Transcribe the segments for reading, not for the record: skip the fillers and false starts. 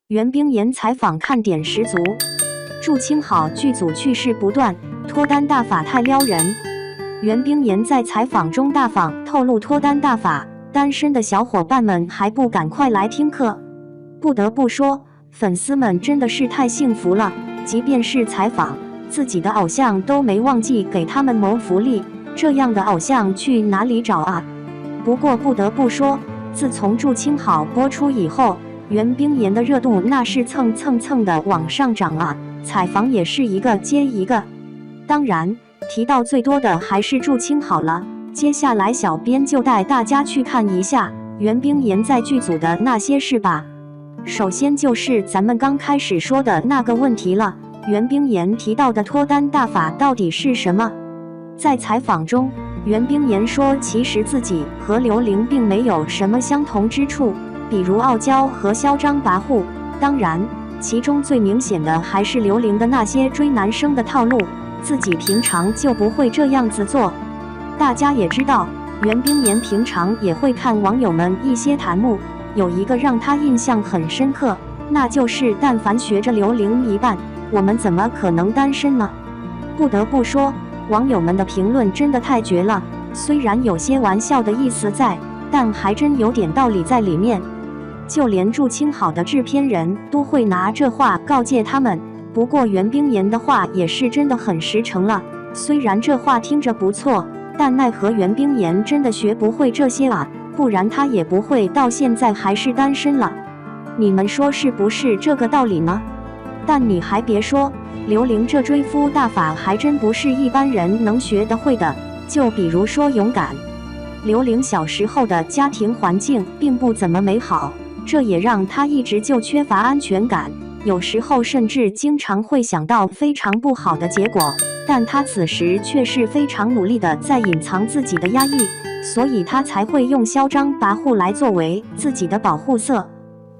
袁冰妍采访看点十足，祝清好剧组趣事不断，脱单大法太撩人。袁冰妍在采访中大方透露脱单大法，单身的小伙伴们还不赶快来听课？不得不说，粉丝们真的是太幸福了，即便是采访，自己的偶像都没忘记给他们谋福利，这样的偶像去哪里找啊？不过不得不说，自从祝清好播出以后，袁冰妍的热度那是蹭的往上涨啊，采访也是一个接一个。当然，提到最多的还是祝清好了。接下来小编就带大家去看一下袁冰妍在剧组的那些事吧。首先就是咱们刚开始说的那个问题了，袁冰妍提到的脱单大法到底是什么？在采访中，袁冰妍说其实自己和刘玲并没有什么相同之处，比如傲娇和嚣张跋扈，当然其中最明显的还是刘玲的那些追男生的套路，自己平常就不会这样子做。大家也知道，袁冰妍平常也会看网友们一些弹幕，有一个让她印象很深刻，那就是但凡学着刘玲一半，我们怎么可能单身呢？不得不说，网友们的评论真的太绝了，虽然有些玩笑的意思在，但还真有点道理在里面。就连祝清好的制片人都会拿这话告诫他们。不过袁冰妍的话也是真的很实诚了，虽然这话听着不错，但奈何袁冰妍真的学不会这些啊，不然她也不会到现在还是单身了。你们说是不是这个道理呢？但你还别说，刘玲这追夫大法还真不是一般人能学得会的。就比如说勇敢，刘玲小时候的家庭环境并不怎么美好，这也让她一直就缺乏安全感，有时候甚至经常会想到非常不好的结果，但她此时却是非常努力的在隐藏自己的压抑，所以她才会用嚣张跋扈来作为自己的保护色。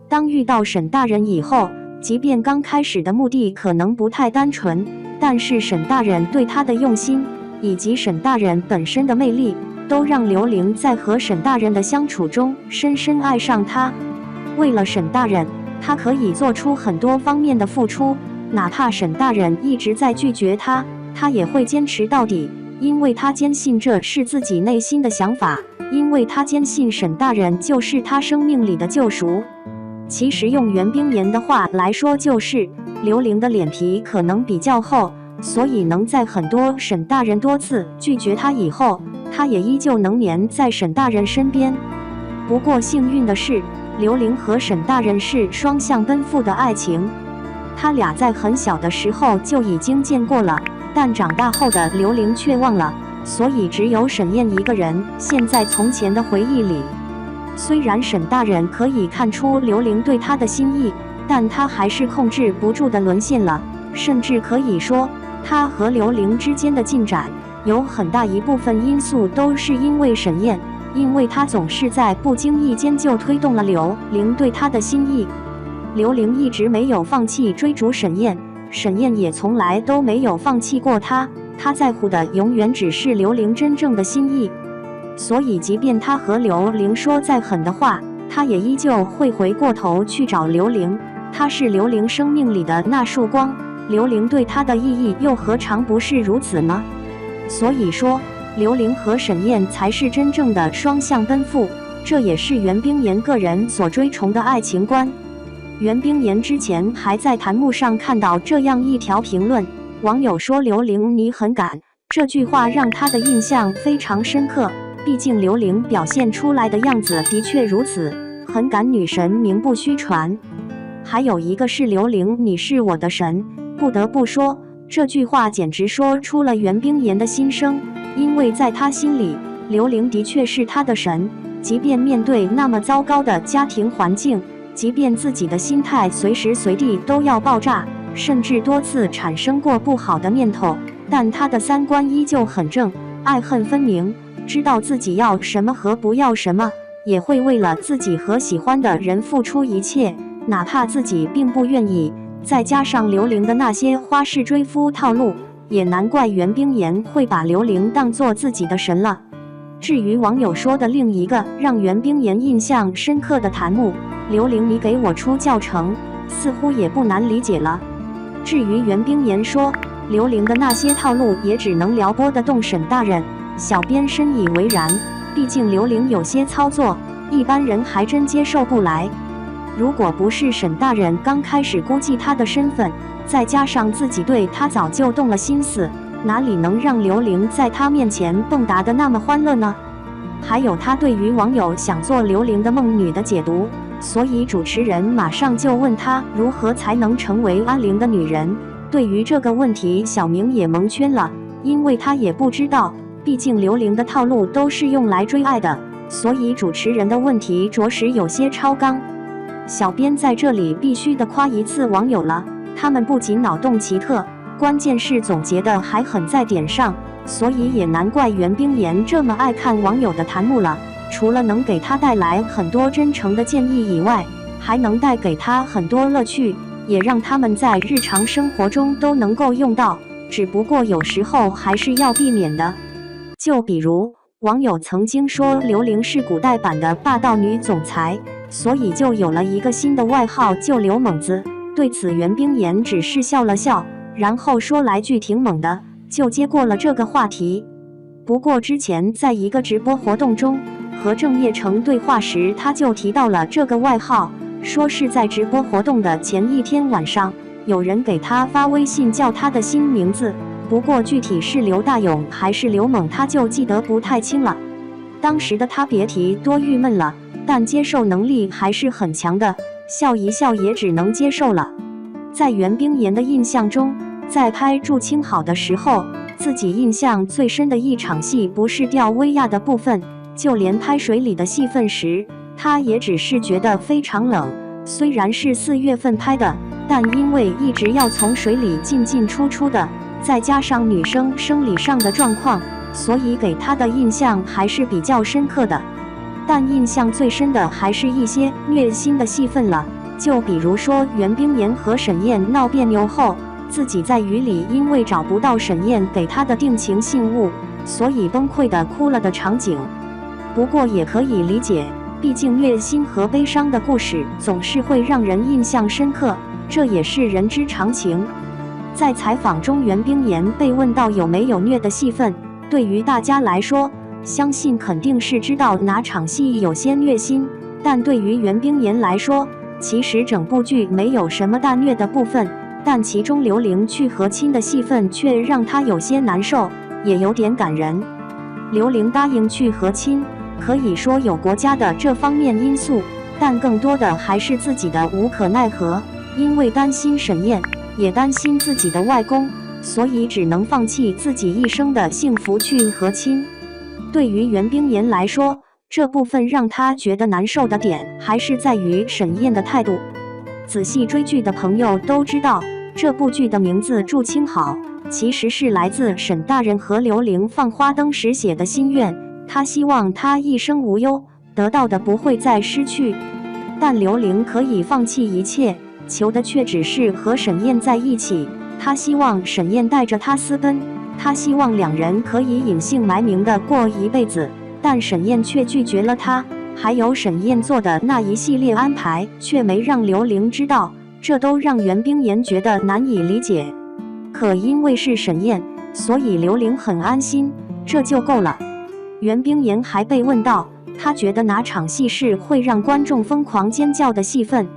当遇到沈大人以后，即便刚开始的目的可能不太单纯，但是沈大人对她的用心，以及沈大人本身的魅力，都让刘玲在和沈大人的相处中深深爱上他。为了沈大人，他可以做出很多方面的付出，哪怕沈大人一直在拒绝他，他也会坚持到底，因为他坚信这是自己内心的想法，因为他坚信沈大人就是他生命里的救赎。其实用袁冰妍的话来说，就是刘玲的脸皮可能比较厚，所以能在很多沈大人多次拒绝他以后，他也依旧能黏在沈大人身边。不过幸运的是，刘玲和沈大人是双向奔赴的爱情，他俩在很小的时候就已经见过了，但长大后的刘玲却忘了，所以只有沈燕一个人陷在从前的回忆里。虽然沈大人可以看出刘玲对他的心意，但他还是控制不住的沦陷了，甚至可以说他和刘玲之间的进展有很大一部分因素都是因为沈燕，因为他总是在不经意间就推动了刘玲对他的心意。刘玲一直没有放弃追逐沈燕，沈燕也从来都没有放弃过他，他在乎的永远只是刘玲真正的心意。所以即便他和刘玲说再狠的话，他也依旧会回过头去找刘玲，他是刘玲生命里的那束光，刘玲对他的意义又何尝不是如此呢？所以说，刘玲和沈燕才是真正的双向奔赴，这也是袁冰妍个人所追崇的爱情观。袁冰妍之前还在弹幕上看到这样一条评论，网友说刘玲你很敢，这句话让他的印象非常深刻，毕竟刘玲表现出来的样子的确如此，很敢女神名不虚传。还有一个是刘玲你是我的神，不得不说，这句话简直说出了袁冰妍的心声，因为在他心里，刘玲的确是他的神，即便面对那么糟糕的家庭环境，即便自己的心态随时随地都要爆炸，甚至多次产生过不好的念头，但他的三观依旧很正，爱恨分明，知道自己要什么和不要什么，也会为了自己和喜欢的人付出一切，哪怕自己并不愿意。再加上刘玲的那些花式追夫套路，也难怪袁冰妍会把刘玲当作自己的神了。至于网友说的另一个让袁冰妍印象深刻的弹幕，刘玲你给我出教程，似乎也不难理解了。至于袁冰言说刘玲的那些套路也只能撩拨得动沈大人，小编深以为然，毕竟刘玲有些操作，一般人还真接受不来。如果不是沈大人刚开始估计他的身份，再加上自己对他早就动了心思，哪里能让刘玲在他面前蹦跶得那么欢乐呢？还有他对于网友想做刘玲的梦女的解读，所以主持人马上就问他如何才能成为安陵的女人。对于这个问题，小明也蒙圈了，因为他也不知道，毕竟刘玲的套路都是用来追爱的，所以主持人的问题着实有些超纲。小编在这里必须得夸一次网友了，他们不仅脑洞奇特，关键是总结的还很在点上，所以也难怪袁冰言这么爱看网友的弹幕了。除了能给他带来很多真诚的建议以外，还能带给他很多乐趣，也让他们在日常生活中都能够用到，只不过有时候还是要避免的。就比如网友曾经说刘玲是古代版的霸道女总裁，所以就有了一个新的外号就刘猛子。对此袁冰言只是笑了笑，然后说来句挺猛的，就接过了这个话题。不过之前在一个直播活动中和郑业成对话时，他就提到了这个外号，说是在直播活动的前一天晚上，有人给他发微信叫他的新名字，不过具体是刘大勇还是刘猛他就记得不太清了。当时的他别提多郁闷了，但接受能力还是很强的，笑一笑也只能接受了。在袁冰言的印象中，在拍祝清好的时候，自己印象最深的一场戏不是吊威亚的部分，就连拍水里的戏份时，他也只是觉得非常冷。虽然是4月份拍的，但因为一直要从水里进进出出的，再加上女生生理上的状况，所以给他的印象还是比较深刻的。但印象最深的还是一些虐心的戏份了，就比如说袁冰言和沈燕闹别扭后，自己在雨里因为找不到沈燕给他的定情信物，所以崩溃的哭了的场景。不过也可以理解，毕竟虐心和悲伤的故事总是会让人印象深刻，这也是人之常情。在采访中，袁冰言被问到有没有虐的戏份，对于大家来说，相信肯定是知道哪场戏有些虐心，但对于袁冰言来说，其实整部剧没有什么大虐的部分，但其中刘玲去和亲的戏份却让他有些难受，也有点感人。刘玲答应去和亲，可以说有国家的这方面因素，但更多的还是自己的无可奈何，因为担心沈燕，也担心自己的外公，所以只能放弃自己一生的幸福去和亲。对于袁冰言来说，这部分让他觉得难受的点还是在于沈燕的态度。仔细追剧的朋友都知道，这部剧的名字祝清好其实是来自沈大人和刘玲放花灯时写的心愿，他希望他一生无忧，得到的不会再失去。但刘玲可以放弃一切，求的却只是和沈燕在一起，他希望沈燕带着他私奔，他希望两人可以隐姓埋名的过一辈子，但沈燕却拒绝了他。还有沈燕做的那一系列安排却没让刘玲知道，这都让袁冰言觉得难以理解。可因为是沈燕，所以刘玲很安心，这就够了。袁冰言还被问到，他觉得哪场戏是会让观众疯狂尖叫的戏份。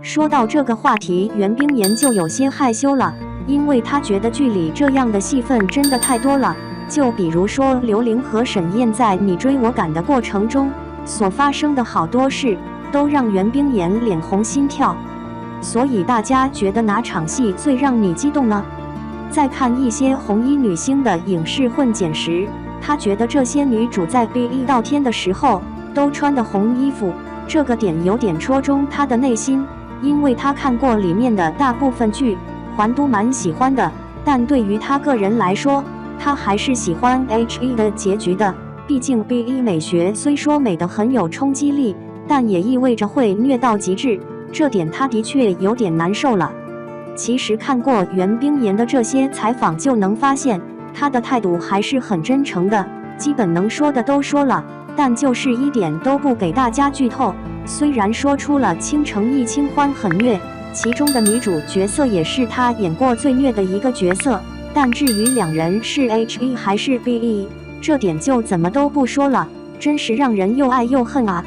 说到这个话题，袁冰言就有些害羞了，因为他觉得剧里这样的戏份真的太多了。就比如说刘玲和沈燕在你追我赶的过程中所发生的好多事，都让袁冰言脸红心跳。所以大家觉得哪场戏最让你激动呢？在看一些红衣女星的影视混剪时，他觉得这些女主在一到天的时候都穿的红衣服，这个点有点戳中他的内心，因为他看过里面的大部分剧，还都蛮喜欢的。但对于他个人来说，他还是喜欢 HE 的结局的，毕竟 BE 美学虽说美得很有冲击力，但也意味着会虐到极致，这点他的确有点难受了。其实看过袁冰言的这些采访就能发现，他的态度还是很真诚的，基本能说的都说了，但就是一点都不给大家剧透。虽然说出了倾城一清欢很虐，其中的女主角色也是他演过最虐的一个角色。但至于两人是 HE 还是 BE， 这点就怎么都不说了，真是让人又爱又恨啊。